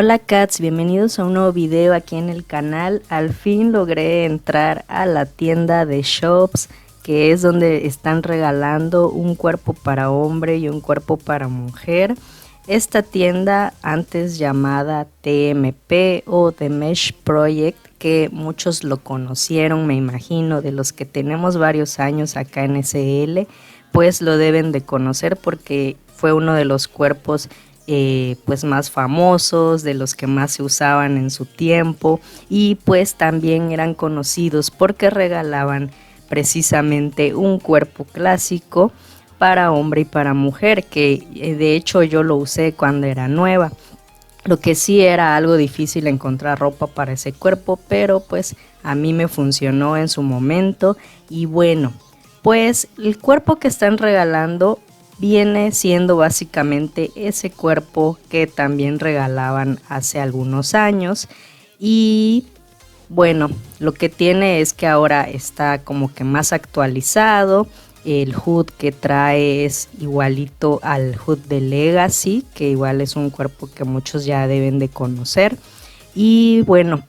Hola Cats, bienvenidos a un nuevo video aquí en el canal. Al fin logré entrar a la tienda de Shops, que es donde están regalando un cuerpo para hombre y un cuerpo para mujer. Esta tienda, antes llamada TMP o The Mesh Project, que muchos lo conocieron, me imagino, de los que tenemos varios años acá en SL, pues lo deben de conocer porque fue uno de los cuerpos pues más famosos, de los que más se usaban en su tiempo, y pues también eran conocidos porque regalaban precisamente un cuerpo clásico para hombre y para mujer, que de hecho yo lo usé cuando era nueva. Lo que sí era algo difícil encontrar ropa para ese cuerpo, pero pues a mí me funcionó en su momento. Y bueno, pues el cuerpo que están regalando viene siendo básicamente ese cuerpo que también regalaban hace algunos años. Y bueno, lo que tiene es que ahora está como que más actualizado. El HUD que trae es igualito al HUD de Legacy, que igual es un cuerpo que muchos ya deben de conocer. Y bueno,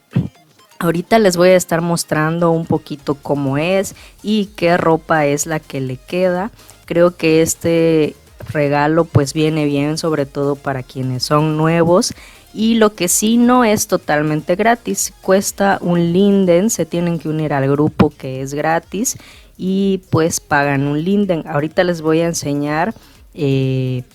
ahorita les voy a estar mostrando un poquito cómo es y qué ropa es la que le queda. Creo que este regalo pues viene bien, sobre todo para quienes son nuevos. Y lo que sí no es totalmente gratis, cuesta un linden, se tienen que unir al grupo que es gratis y pues pagan un linden. Ahorita les voy a enseñar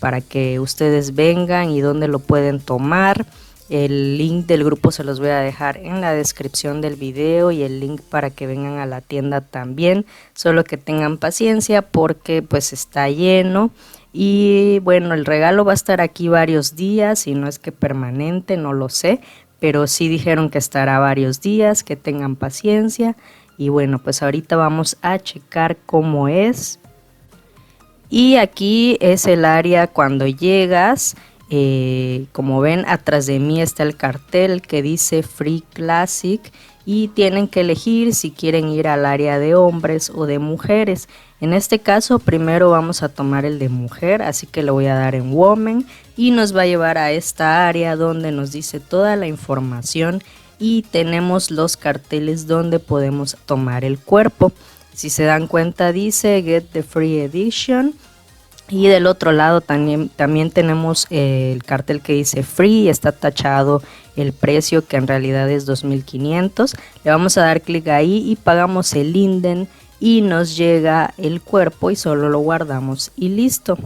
para que ustedes vengan y dónde lo pueden tomar. El link del grupo se los voy a dejar en la descripción del video y el link para que vengan a la tienda también, solo que tengan paciencia porque pues está lleno. Y bueno, el regalo va a estar aquí varios días y no es que permanente, no lo sé, pero sí dijeron que estará varios días, que tengan paciencia. Y bueno, pues ahorita vamos a checar cómo es. Y aquí es el área cuando llegas. Como ven, atrás de mí está el cartel que dice Free Classic y tienen que elegir si quieren ir al área de hombres o de mujeres. En este caso primero vamos a tomar el de mujer, así que lo voy a dar en Women y nos va a llevar a esta área donde nos dice toda la información y tenemos los carteles donde podemos tomar el cuerpo. Si se dan cuenta dice Get the Free Edition. Y del otro lado también tenemos el cartel que dice Free, está tachado el precio que en realidad es 2.500. Le vamos a dar clic ahí y pagamos el linden y nos llega el cuerpo y solo lo guardamos y listo.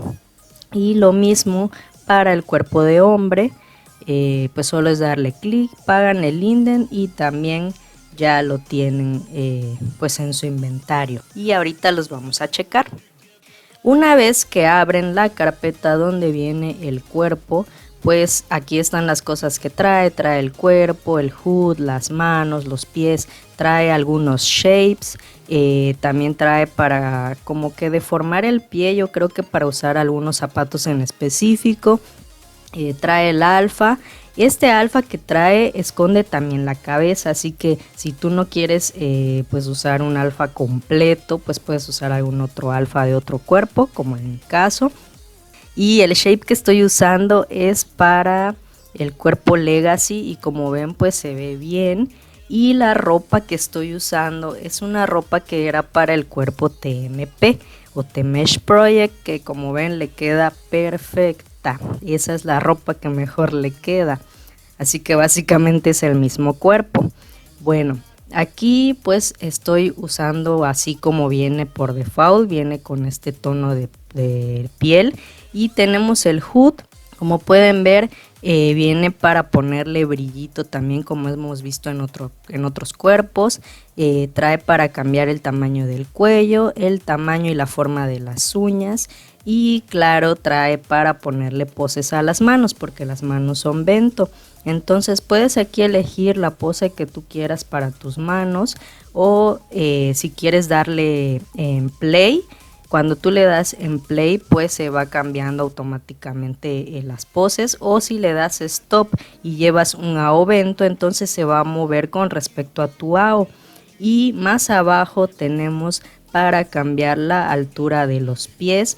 Y lo mismo para el cuerpo de hombre, pues solo es darle clic, pagan el linden y también ya lo tienen pues en su inventario. Y ahorita los vamos a checar. Una vez que abren la carpeta donde viene el cuerpo, pues aquí están las cosas que trae el cuerpo, el HUD, las manos, los pies, trae algunos shapes, también trae para como que deformar el pie, yo creo que para usar algunos zapatos en específico, trae el alfa. Este alfa que trae esconde también la cabeza, así que si tú no quieres pues usar un alfa completo, pues puedes usar algún otro alfa de otro cuerpo, como en mi caso. Y el shape que estoy usando es para el cuerpo Legacy y como ven pues se ve bien. Y la ropa que estoy usando es una ropa que era para el cuerpo TMP o The Mesh Project, que como ven le queda perfecta. Esa es la ropa que mejor le queda. Así que básicamente es el mismo cuerpo. Bueno, aquí pues estoy usando así como viene por default. Viene con este tono de piel. Y tenemos el HUD. Como pueden ver, viene para ponerle brillito también, como hemos visto en otros cuerpos. Trae para cambiar el tamaño del cuello, el tamaño y la forma de las uñas. Y claro, trae para ponerle poses a las manos, porque las manos son bento. Entonces puedes aquí elegir la pose que tú quieras para tus manos. O si quieres darle en play. Cuando tú le das en play, pues se va cambiando automáticamente las poses. O si le das stop y llevas un AO bento, entonces se va a mover con respecto a tu AO. Y más abajo tenemos para cambiar la altura de los pies.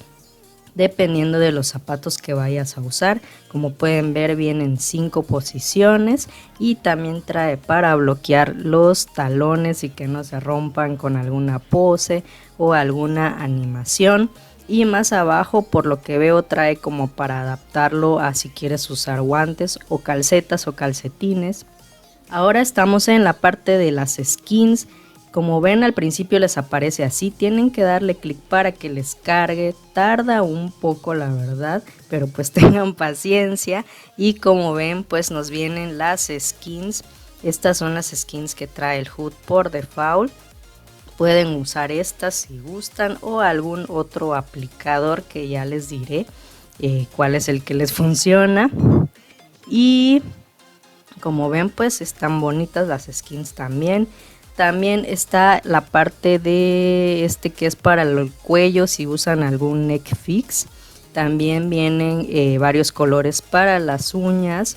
dependiendo de los zapatos que vayas a usar. Como pueden ver, vienen 5 posiciones y también trae para bloquear los talones y que no se rompan con alguna pose o alguna animación. Y más abajo, por lo que veo, trae como para adaptarlo a si quieres usar guantes o calcetas o calcetines. Ahora estamos en la parte de las skins. Como ven, al principio les aparece así, tienen que darle clic para que les cargue, tarda un poco la verdad, pero pues tengan paciencia. Y como ven, pues nos vienen las skins. Estas son las skins que trae el HUD por default. Pueden usar estas si gustan o algún otro aplicador que ya les diré cuál es el que les funciona. Y como ven, pues están bonitas las skins también. También está la parte de que es para el cuello si usan algún neck fix. También vienen varios colores para las uñas,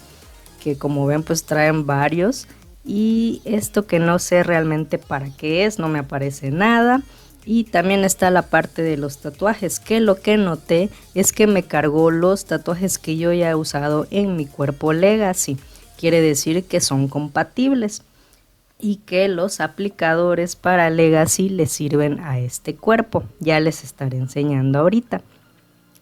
que como ven pues traen varios. Y esto que no sé realmente para qué es, no me aparece nada. Y también está la parte de los tatuajes, que lo que noté es que me cargó los tatuajes que yo ya he usado en mi cuerpo Legacy. Quiere decir que son compatibles y que los aplicadores para Legacy le sirven a este cuerpo. Ya les estaré enseñando ahorita.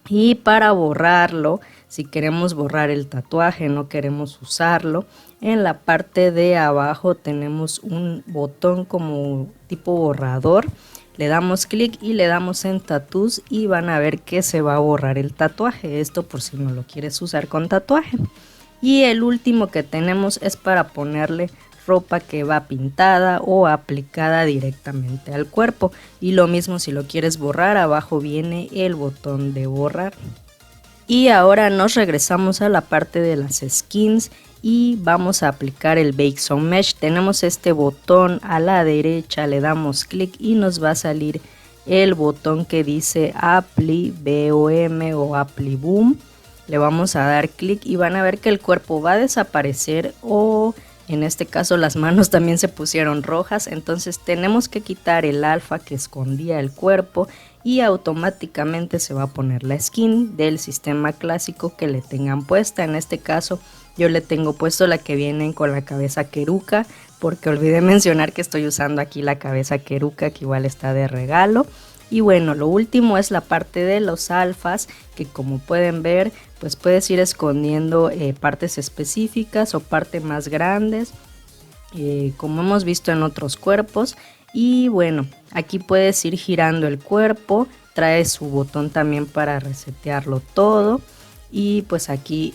Y para borrarlo, si queremos borrar el tatuaje, no queremos usarlo, en la parte de abajo tenemos un botón como tipo borrador. Le damos clic y le damos en Tattoos y van a ver que se va a borrar el tatuaje. Esto por si no lo quieres usar con tatuaje. Y el último que tenemos es para ponerle ropa que va pintada o aplicada directamente al cuerpo. Y lo mismo si lo quieres borrar, abajo viene el botón de borrar. Y ahora nos regresamos a la parte de las skins y vamos a aplicar el Bake Zone Mesh. Tenemos este botón a la derecha, le damos clic y nos va a salir el botón que dice Apply BOM o Apply Boom. Le vamos a dar clic y van a ver que el cuerpo va a desaparecer, o en este caso las manos también se pusieron rojas. Entonces tenemos que quitar el alfa que escondía el cuerpo y automáticamente se va a poner la skin del sistema clásico que le tengan puesta. En este caso yo le tengo puesto la que viene con la cabeza Keruka, porque olvidé mencionar que estoy usando aquí la cabeza Keruka, que igual está de regalo. Y bueno, lo último es la parte de los alfas, que como pueden ver, pues puedes ir escondiendo partes específicas o partes más grandes, como hemos visto en otros cuerpos. Y bueno, aquí puedes ir girando el cuerpo, trae su botón también para resetearlo todo. Y pues aquí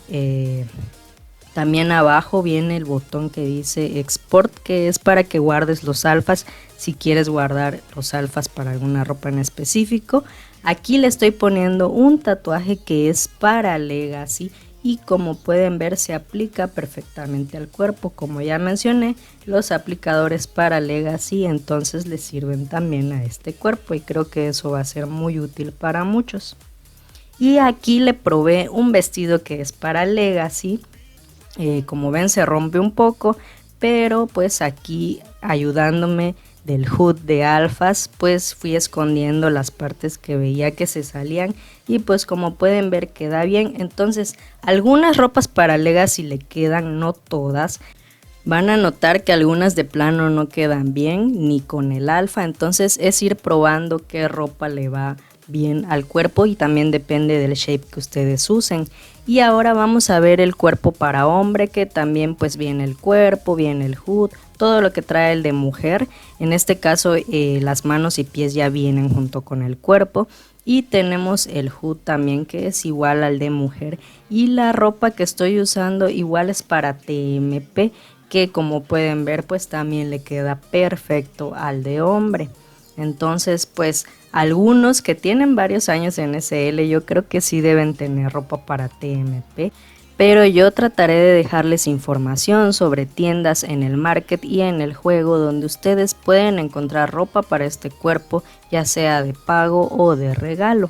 también abajo viene el botón que dice Export, que es para que guardes los alfas si quieres guardar los alfas para alguna ropa en específico. Aquí le estoy poniendo un tatuaje que es para Legacy y como pueden ver se aplica perfectamente al cuerpo. Como ya mencioné, los aplicadores para Legacy entonces le sirven también a este cuerpo y creo que eso va a ser muy útil para muchos. Y aquí le probé un vestido que es para Legacy. Como ven se rompe un poco, pero pues aquí ayudándome del HUD de alfas pues fui escondiendo las partes que veía que se salían y pues como pueden ver queda bien. Entonces algunas ropas para Legacy le quedan, no todas. Van a notar que algunas de plano no quedan bien ni con el alfa, entonces es ir probando qué ropa le va bien al cuerpo y también depende del shape que ustedes usen. Y ahora vamos a ver el cuerpo para hombre, que también pues viene el cuerpo, viene el HUD, todo lo que trae el de mujer. En este caso las manos y pies ya vienen junto con el cuerpo. Y tenemos el HUD también, que es igual al de mujer. Y la ropa que estoy usando igual es para TMP, que como pueden ver pues también le queda perfecto al de hombre. Entonces pues algunos que tienen varios años en SL yo creo que sí deben tener ropa para TMP, pero yo trataré de dejarles información sobre tiendas en el market y en el juego donde ustedes pueden encontrar ropa para este cuerpo, ya sea de pago o de regalo.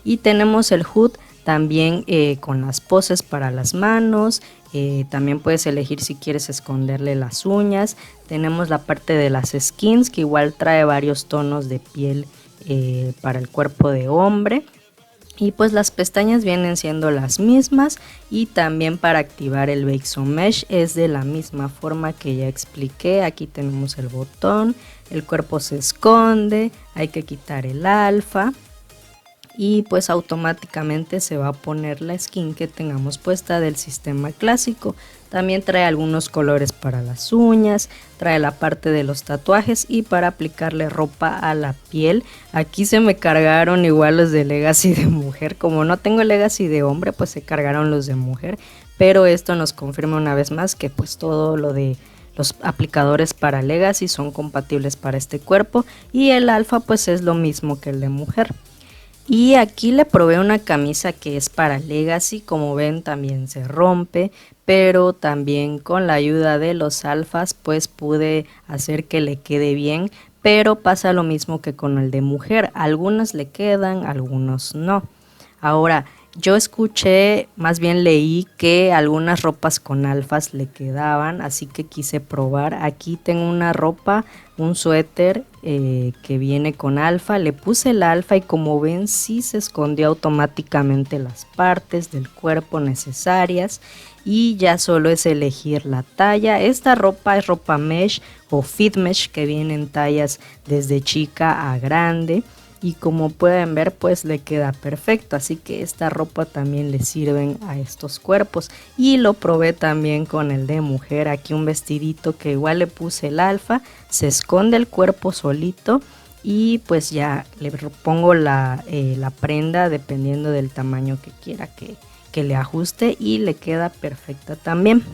Y tenemos el HUD también con las poses para las manos. También puedes elegir si quieres esconderle las uñas. Tenemos la parte de las skins, que igual trae varios tonos de piel para el cuerpo de hombre. Y pues las pestañas vienen siendo las mismas, y también para activar el Bake on Mesh es de la misma forma que ya expliqué. Aquí tenemos el botón, el cuerpo se esconde, hay que quitar el alfa y pues automáticamente se va a poner la skin que tengamos puesta del sistema clásico. También trae algunos colores para las uñas, trae la parte de los tatuajes y para aplicarle ropa a la piel. Aquí se me cargaron igual los de Legacy de mujer, como no tengo Legacy de hombre pues se cargaron los de mujer, pero esto nos confirma una vez más que pues todo lo de los aplicadores para Legacy son compatibles para este cuerpo, y el alfa pues es lo mismo que el de mujer. Y aquí le probé una camisa que es para Legacy, como ven también se rompe, pero también con la ayuda de los alfas pues pude hacer que le quede bien, pero pasa lo mismo que con el de mujer, algunos le quedan, algunos no. Ahora, yo escuché, más bien leí que algunas ropas con alfas le quedaban, así que quise probar. Aquí tengo una ropa, un suéter que viene con alfa, le puse el alfa y como ven sí se escondió automáticamente las partes del cuerpo necesarias, y ya solo es elegir la talla. Esta ropa es ropa mesh o fit mesh que viene en tallas desde chica a grande, y como pueden ver pues le queda perfecto, así que esta ropa también le sirven a estos cuerpos. Y lo probé también con el de mujer, aquí un vestidito que igual le puse el alfa, se esconde el cuerpo solito y pues ya le pongo la prenda dependiendo del tamaño que quiera que le ajuste, y le queda perfecta también.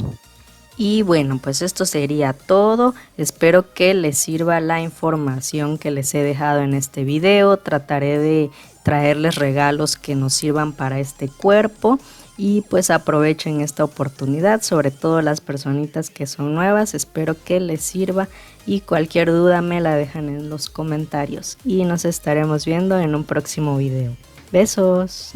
Y bueno, pues esto sería todo. Espero que les sirva la información que les he dejado en este video. Trataré de traerles regalos que nos sirvan para este cuerpo, y pues aprovechen esta oportunidad, sobre todo las personitas que son nuevas. Espero que les sirva, y cualquier duda me la dejan en los comentarios y nos estaremos viendo en un próximo video. Besos.